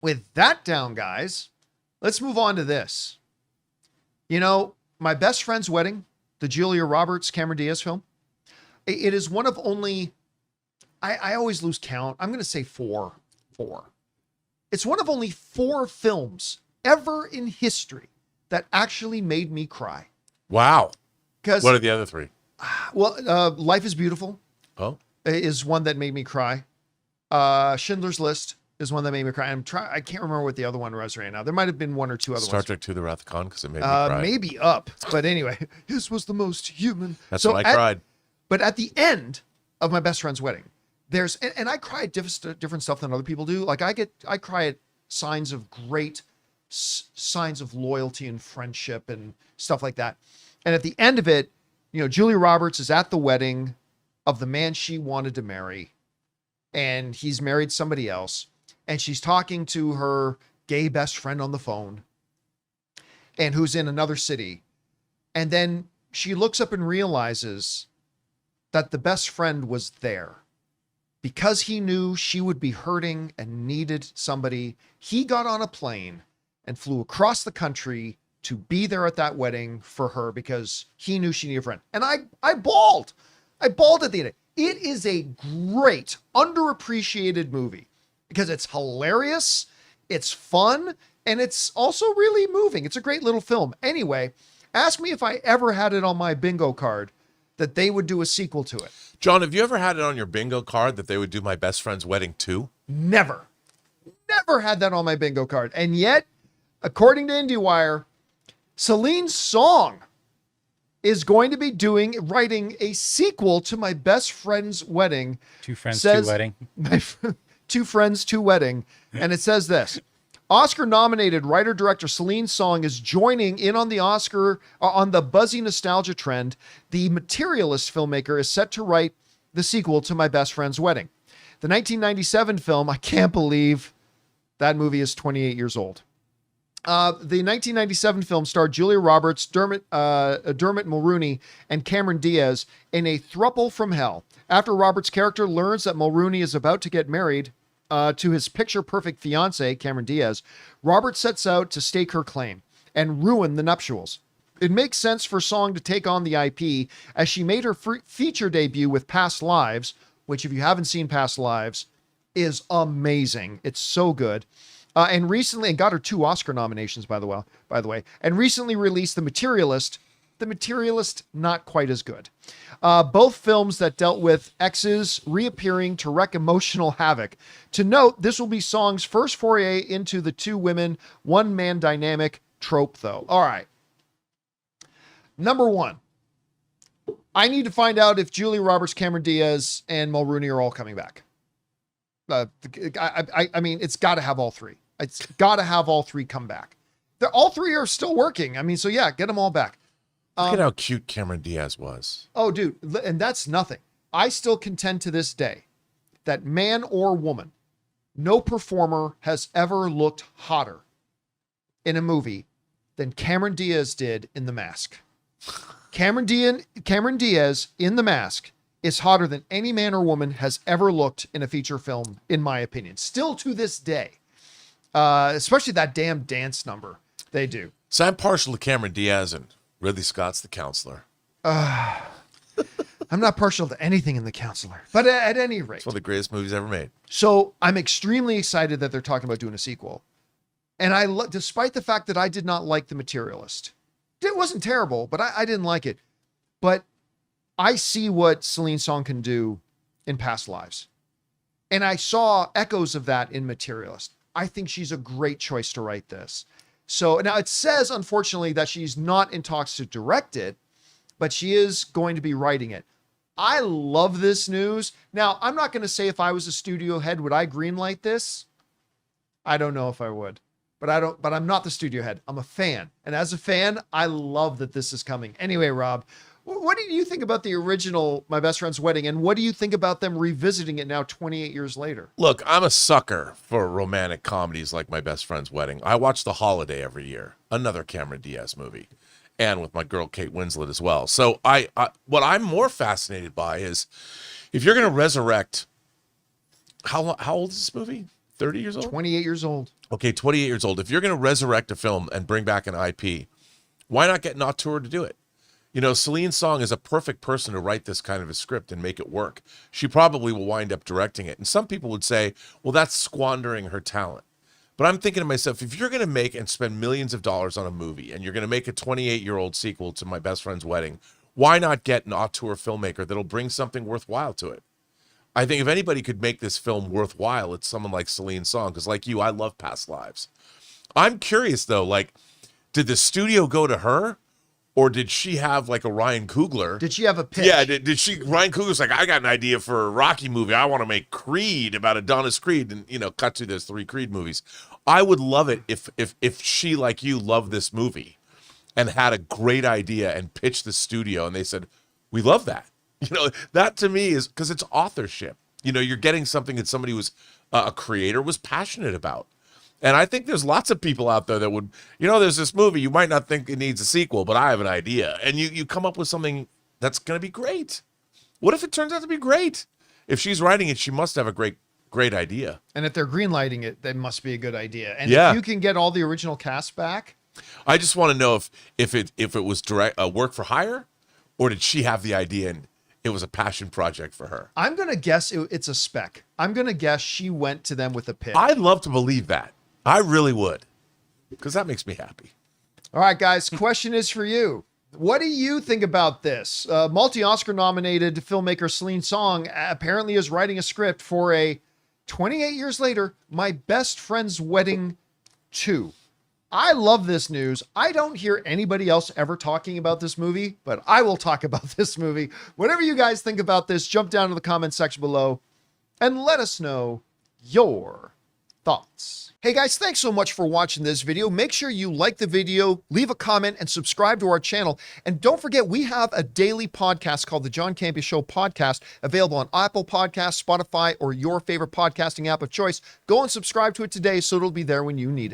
with that down, guys, let's move on to this. You know, My Best Friend's Wedding, the Julia Roberts, Cameron Diaz film, it is one of only, I always lose count. I'm going to say four. It's one of only 4 films ever in history that actually made me cry. Wow. Because what are the other 3? Well, Life is Beautiful. Oh, is one that made me cry. Schindler's List is one that made me cry. I can't remember what the other one was right now. There might have been 1 or 2 other Star ones. Trek 2: The Wrath of Khan, because it made me cry. Maybe Up, but anyway, his was the most human. That's when I cried. But at the end of My Best Friend's Wedding, there's and I cry at different stuff than other people do. Like I cry at signs of great signs of loyalty and friendship and stuff like that. And at the end of it, you know, Julia Roberts is at the wedding of the man she wanted to marry, and he's married somebody else, and she's talking to her gay best friend on the phone, and who's in another city. And then she looks up and realizes that the best friend was there because he knew she would be hurting and needed somebody. He got on a plane and flew across the country to be there at that wedding for her because he knew she needed a friend. And I bawled. I bawled at the end. It is a great, underappreciated movie because it's hilarious, it's fun, and it's also really moving. It's a great little film. Anyway, ask me if I ever had it on my bingo card that they would do a sequel to it. John, have you ever had it on your bingo card that they would do My Best Friend's Wedding 2? Never had that on my bingo card. And yet, according to IndieWire, Celine Song is going to be writing a sequel to My Best Friend's Wedding. Two Friends, Two Wedding. Two Friends, Two Wedding. And it says this: Oscar-nominated writer-director Celine Song is joining in on the buzzy nostalgia trend. The Materialist filmmaker is set to write the sequel to My Best Friend's Wedding. The 1997 film, I can't believe that movie is 28 years old. The 1997 film starred Julia Roberts, Dermot Mulroney, and Cameron Diaz in a throuple from hell. After Roberts' character learns that Mulroney is about to get married to his picture-perfect fiancée, Cameron Diaz, Roberts sets out to stake her claim and ruin the nuptials. It makes sense for Song to take on the IP as she made her feature debut with Past Lives, which, if you haven't seen Past Lives, is amazing. It's so good. And recently, and got her 2 Oscar nominations, by the way, and recently released The Materialist. The Materialist, not quite as good. Both films that dealt with exes reappearing to wreak emotional havoc. To note, this will be Song's first foray into the 2 women, 1 man dynamic trope, though. All right. Number 1. I need to find out if Julia Roberts, Cameron Diaz, and Mulroney are all coming back. I mean, it's got to have all 3. It's got to have all 3 come back. All 3 are still working. I mean, so yeah, get them all back. Look at how cute Cameron Diaz was. Oh, dude. And that's nothing. I still contend to this day that man or woman, no performer has ever looked hotter in a movie than Cameron Diaz did in The Mask. Cameron Diaz in The Mask is hotter than any man or woman has ever looked in a feature film, in my opinion. Still to this day. Especially that damn dance number they do. So I'm partial to Cameron Diaz and Ridley Scott's The Counselor. I'm not partial to anything in The Counselor. But at any rate. It's one of the greatest movies ever made. So I'm extremely excited that they're talking about doing a sequel. And despite the fact that I did not like The Materialist. It wasn't terrible, but I didn't like it. But I see what Celine Song can do in Past Lives. And I saw echoes of that in Materialist. I think she's a great choice to write this. So now it says, unfortunately, that she's not in talks to direct it, but she is going to be writing it. I love this news. Now, I'm not going to say if I was a studio head, would I greenlight this? I don't know if I would, but I'm not the studio head. I'm a fan. And as a fan, I love that this is coming. Anyway, Rob, what do you think about the original My Best Friend's Wedding? And what do you think about them revisiting it now 28 years later? Look, I'm a sucker for romantic comedies like My Best Friend's Wedding. I watch The Holiday every year, another Cameron Diaz movie, and with my girl Kate Winslet as well. So what I'm more fascinated by is if you're going to resurrect, how old is this movie? 30 years old? 28 years old. Okay, 28 years old. If you're going to resurrect a film and bring back an IP, why not get an auteur to do it? You know, Celine Song is a perfect person to write this kind of a script and make it work. She probably will wind up directing it. And some people would say, well, that's squandering her talent. But I'm thinking to myself, if you're going to make and spend millions of dollars on a movie and you're going to make a 28-year-old sequel to My Best Friend's Wedding, why not get an auteur filmmaker that'll bring something worthwhile to it? I think if anybody could make this film worthwhile, it's someone like Celine Song, because like you, I love Past Lives. I'm curious, though, like, did the studio go to her, or did she have, like, a Ryan Coogler? Did she have a pitch? Yeah, did she, Ryan Coogler's like, I got an idea for a Rocky movie. I want to make Creed about Adonis Creed, and, you know, cut to those 3 Creed movies. I would love it if she, like you, loved this movie and had a great idea and pitched the studio, and they said, we love that. You know, that to me is because it's authorship. You know, you're getting something that somebody was a creator was passionate about. And I think there's lots of people out there that would, you know, there's this movie, you might not think it needs a sequel, but I have an idea. And you come up with something that's going to be great. What if it turns out to be great? If she's writing it, she must have a great idea. And if they're greenlighting it, that must be a good idea. And Yeah. if you can get all the original cast back. I just want to know if it was direct work for hire, or did she have the idea and it was a passion project for her? I'm going to guess it's a spec. I'm going to guess she went to them with a pitch. I'd love to believe that. I really would, because that makes me happy. All right, guys, question is for you. What do you think about this? Multi-Oscar nominated filmmaker Celine Song apparently is writing a script for a 28 years later, My Best Friend's Wedding 2. I love this news. I don't hear anybody else ever talking about this movie, but I will talk about this movie. Whatever you guys think about this, jump down to the comment section below and let us know your thoughts. Hey guys, thanks so much for watching this video. Make sure you like the video, leave a comment, and subscribe to our channel. And don't forget, we have a daily podcast called the John Campea Show podcast, available on Apple Podcasts, Spotify, or your favorite podcasting app of choice. Go and subscribe to it today so it'll be there when you need it.